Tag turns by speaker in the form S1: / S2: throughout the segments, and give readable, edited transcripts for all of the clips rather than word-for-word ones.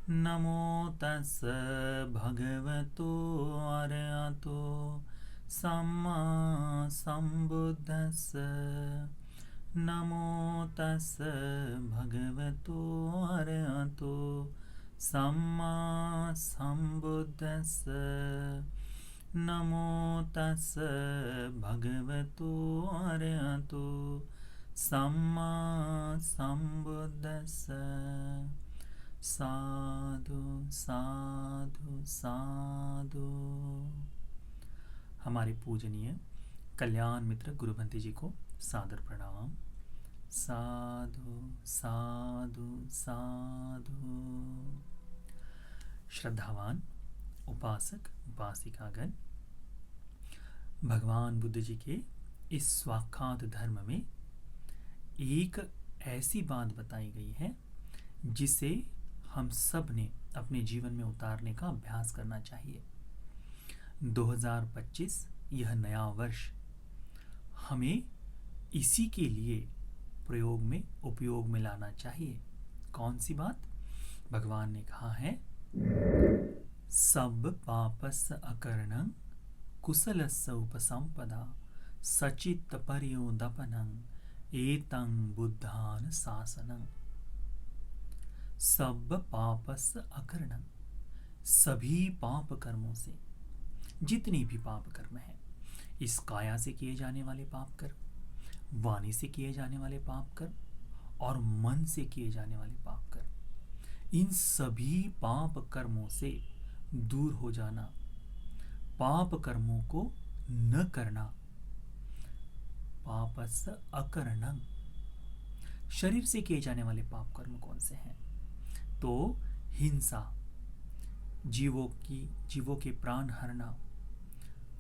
S1: नमो तस् भगवतो अरहतो सम्मा सम्बुद्धस्स। नमो तस् भगवतो अरहतो सम्मा सम्बुद्धस्स। नमो तस् भगवतो अरहतो सम्मा सम्बुद्धस्स। साधु साधु साधु। हमारे पूजनीय कल्याण मित्र गुरुबंती जी को सादर प्रणाम। साधु साधु साधु। श्रद्धावान उपासक उपासिकागण, भगवान बुद्ध जी के इस स्वाख्यात धर्म में एक ऐसी बात बताई गई है जिसे हम सब ने अपने जीवन में उतारने का अभ्यास करना चाहिए। 2025 यह नया वर्ष हमें इसी के लिए प्रयोग में उपयोग में लाना चाहिए। कौन सी बात? भगवान ने कहा है, सब पापस अकरणं कुशलस्य उपसंपदा सचित्त पर्योदपनं एतं बुद्धान शासनं। सब पापस अकरणं, सभी पाप कर्मों से, जितने भी पाप कर्म हैं, इस काया से किए जाने वाले पाप कर्म, वाणी से किए जाने वाले पाप कर्म और मन से किए जाने वाले पाप कर्म, इन सभी पाप कर्मों से दूर हो जाना, पाप कर्मों को न करना। पापस अकरणं, शरीर से किए जाने वाले पाप कर्म कौन से हैं? तो हिंसा, जीवों के प्राण हरना,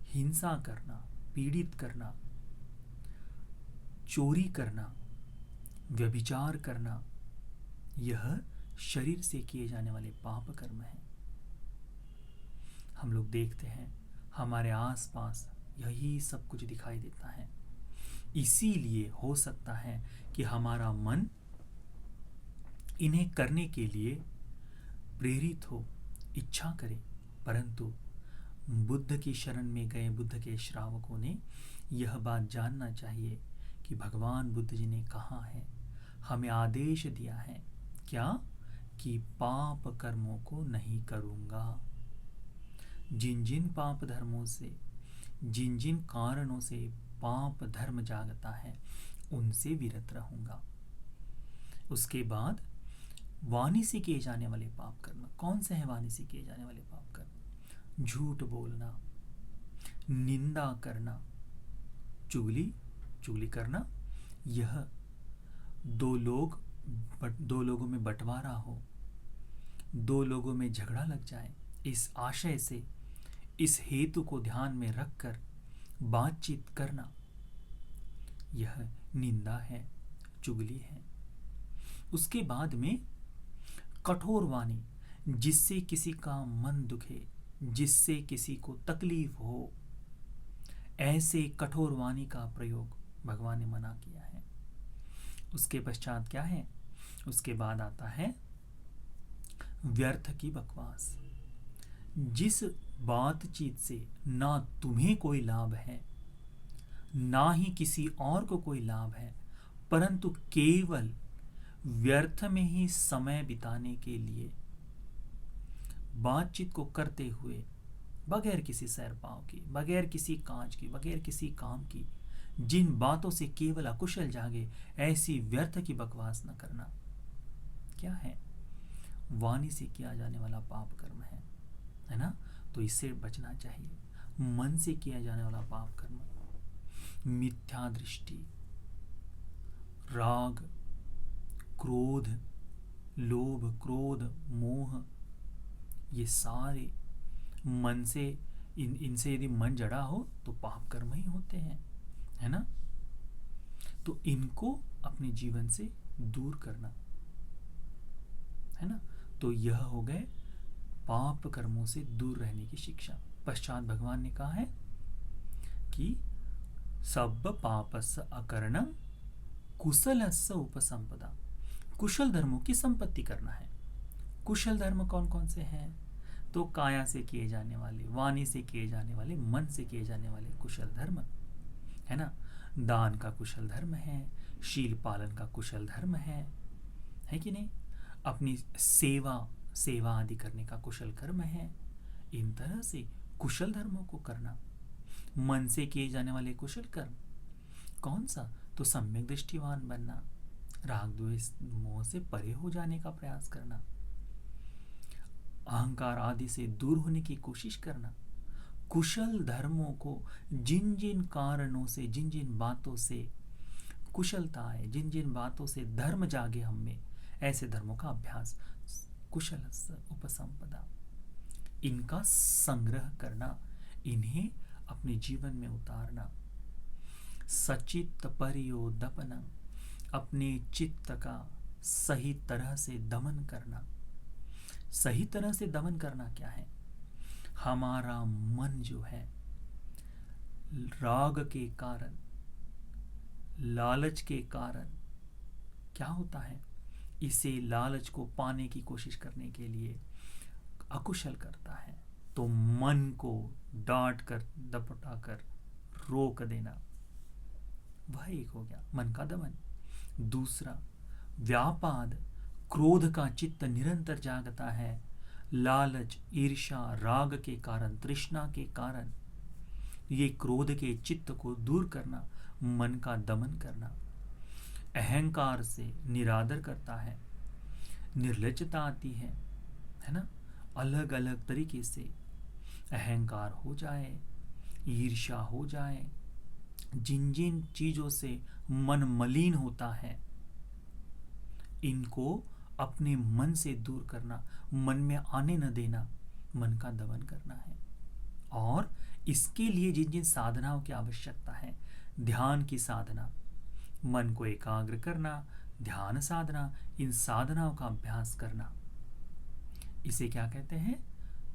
S1: हिंसा करना, पीड़ित करना, चोरी करना, व्यभिचार करना, यह शरीर से किए जाने वाले पाप कर्म हैं। हम लोग देखते हैं हमारे आसपास यही सब कुछ दिखाई देता है। इसीलिए हो सकता है कि हमारा मन इन्हें करने के लिए प्रेरित हो, इच्छा करे, परंतु बुद्ध की शरण में गए बुद्ध के श्रावकों ने यह बात जानना चाहिए कि भगवान बुद्ध जी ने कहा है, हमें आदेश दिया है क्या? कि पाप कर्मों को नहीं करूँगा। जिन जिन पाप धर्मों से, जिन जिन कारणों से पाप धर्म जागता है, उनसे विरत रहूँगा। उसके बाद वाणी से किए जाने वाले पाप कर्म कौन से हैं? वाणी से किए जाने वाले पाप कर्म, झूठ बोलना, निंदा करना, चुगली करना। यह दो लोगों में बंटवारा हो, दो लोगों में झगड़ा लग जाए, इस आशय से, इस हेतु को ध्यान में रखकर बातचीत करना, यह निंदा है, चुगली है। उसके बाद में कठोर वाणी, जिससे किसी का मन दुखे, जिससे किसी को तकलीफ हो, ऐसे कठोर वाणी का प्रयोग भगवान ने मना किया है। उसके पश्चात क्या है? उसके बाद आता है व्यर्थ की बकवास। जिस बातचीत से ना तुम्हें कोई लाभ है, ना ही किसी और को कोई लाभ है, परंतु केवल व्यर्थ में ही समय बिताने के लिए बातचीत को करते हुए, बगैर किसी सैर पाँव की, बगैर किसी काज की, बगैर किसी काम की, जिन बातों से केवल अकुशल जागे, ऐसी व्यर्थ की बकवास न करना। क्या है? वाणी से किया जाने वाला पाप कर्म है ना? तो इससे बचना चाहिए। मन से किया जाने वाला पाप कर्म, मिथ्या दृष्टि, राग, क्रोध, लोभ, क्रोध, मोह, ये सारे मन से, इनसे यदि मन जड़ा हो तो पाप कर्म ही होते हैं, है ना? तो इनको अपने जीवन से दूर करना, है ना? तो यह हो गए पाप कर्मों से दूर रहने की शिक्षा। पश्चात भगवान ने कहा है कि सब पापस्य अकरणं कुशलस्य उपसंपदा, कुशल धर्मों की संपत्ति करना है। कुशल धर्म कौन कौन से हैं? तो काया से किए जाने वाले, वाणी से किए जाने वाले, मन से किए जाने वाले कुशल धर्म है ना। दान का कुशल धर्म है, शील पालन का कुशल धर्म है कि नहीं? अपनी सेवा आदि करने का कुशल कर्म है। इन तरह से कुशल धर्मों को करना। मन से किए जाने वाले कुशल कर्म कौन सा? तो सम्यक दृष्टिवान बनना, राग द्वेष मोह से परे हो जाने का प्रयास करना, अहंकार आदि से दूर होने की कोशिश करना। कुशल धर्मों को जिन जिन कारणों से, जिन जिन बातों से कुशलता आए, जिन जिन बातों से धर्म जागे हम में, ऐसे धर्मों का अभ्यास, कुशल उपसंपदा, इनका संग्रह करना, इन्हें अपने जीवन में उतारना। सचित्त परियोदपन, अपने चित्त का सही तरह से दमन करना। सही तरह से दमन करना क्या है? हमारा मन जो है राग के कारण, लालच के कारण क्या होता है? इसे लालच को पाने की कोशिश करने के लिए अकुशल करता है। तो मन को डांट कर, दपटा कर रोक देना, वह एक हो गया मन का दमन। दूसरा, व्यापाद, क्रोध का चित्त निरंतर जागता है, लालच, ईर्ष्या, राग के कारण, तृष्णा के कारण, ये क्रोध के चित्त को दूर करना, मन का दमन करना। अहंकार से निरादर करता है, निर्लज्जता आती है ना। अलग अलग तरीके से अहंकार हो जाए, ईर्ष्या हो जाए, जिन जिन चीजों से मन मलिन होता है, इनको अपने मन से दूर करना, मन में आने न देना, मन का दमन करना है। और इसके लिए जिन जिन साधनाओं की आवश्यकता है, ध्यान की साधना, मन को एकाग्र करना, ध्यान साधना, इन साधनाओं का अभ्यास करना, इसे क्या कहते हैं?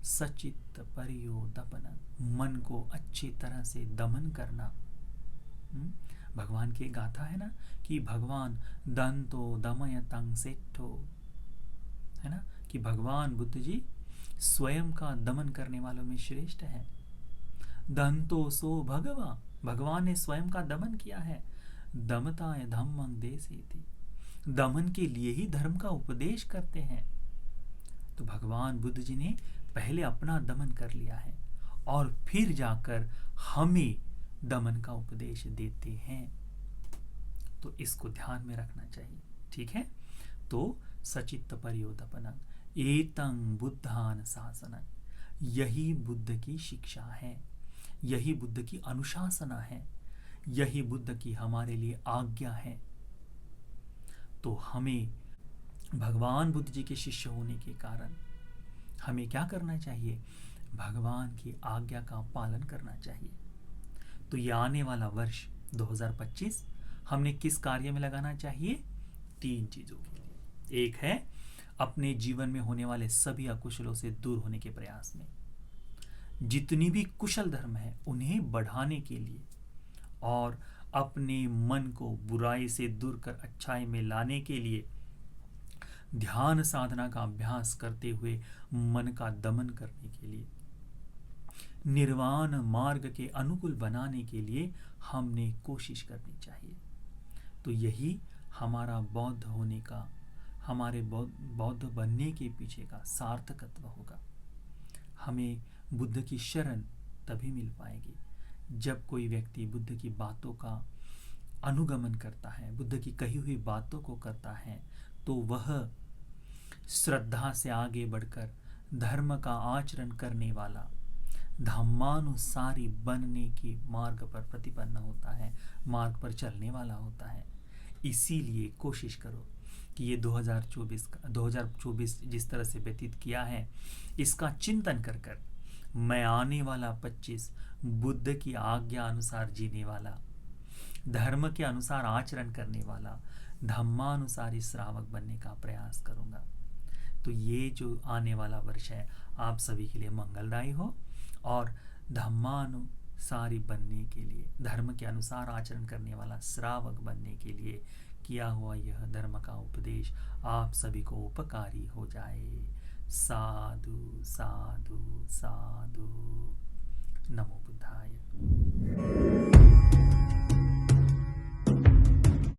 S1: सचित्त परियोदपन, मन को अच्छी तरह से दमन करना। भगवान की एक गाथा है ना कि भगवान दंतो दमयतं सेट्ठो, है ना, कि भगवान बुद्ध जी स्वयं का दमन करने वालों में श्रेष्ठ है। दंतो सो भगवा, भगवान ने स्वयं का दमन किया है। दमताय धम्मं देसेति, दमन के लिए ही धर्म का उपदेश करते हैं। तो भगवान बुद्ध जी ने पहले अपना दमन कर लिया है और फिर जाकर हमें दमन का उपदेश देते हैं। तो इसको ध्यान में रखना चाहिए, ठीक है। तो सचित्त परियोदपनं एतं बुद्धान शासनं, यही बुद्ध की शिक्षा है, यही बुद्ध की अनुशासना है, यही बुद्ध की हमारे लिए आज्ञा है। तो हमें भगवान बुद्ध जी के शिष्य होने के कारण हमें क्या करना चाहिए? भगवान की आज्ञा का पालन करना चाहिए। तो ये आने वाला वर्ष 2025 हमने किस कार्य में लगाना चाहिए? 3 चीजों के लिए। एक है अपने जीवन में होने वाले सभी अकुशलों से दूर होने के प्रयास में, जितनी भी कुशल धर्म है उन्हें बढ़ाने के लिए, और अपने मन को बुराई से दूर कर अच्छाई में लाने के लिए ध्यान साधना का अभ्यास करते हुए मन का दमन करने के लिए, निर्वाण मार्ग के अनुकूल बनाने के लिए हमने कोशिश करनी चाहिए। तो यही हमारा बौद्ध होने का, हमारे बौद्ध बनने के पीछे का सार्थकत्व होगा। हमें बुद्ध की शरण तभी मिल पाएगी जब कोई व्यक्ति बुद्ध की बातों का अनुगमन करता है, बुद्ध की कही हुई बातों को करता है, तो वह श्रद्धा से आगे बढ़कर धर्म का आचरण करने वाला, धम्मानुसारी बनने के मार्ग पर प्रतिपन्न होता है, मार्ग पर चलने वाला होता है। इसीलिए कोशिश करो कि ये 2024 जिस तरह से व्यतीत किया है, इसका चिंतन कर कर मैं आने वाला 25 बुद्ध की आज्ञा अनुसार जीने वाला, धर्म के अनुसार आचरण करने वाला, धम्मानुसारी श्रावक बनने का प्रयास करूंगा। तो ये जो आने वाला वर्ष है आप सभी के लिए मंगलदायी हो, और धम्मानुसारी बनने के लिए, धर्म के अनुसार आचरण करने वाला श्रावक बनने के लिए किया हुआ यह धर्म का उपदेश आप सभी को उपकारी हो जाए। साधु साधु साधु।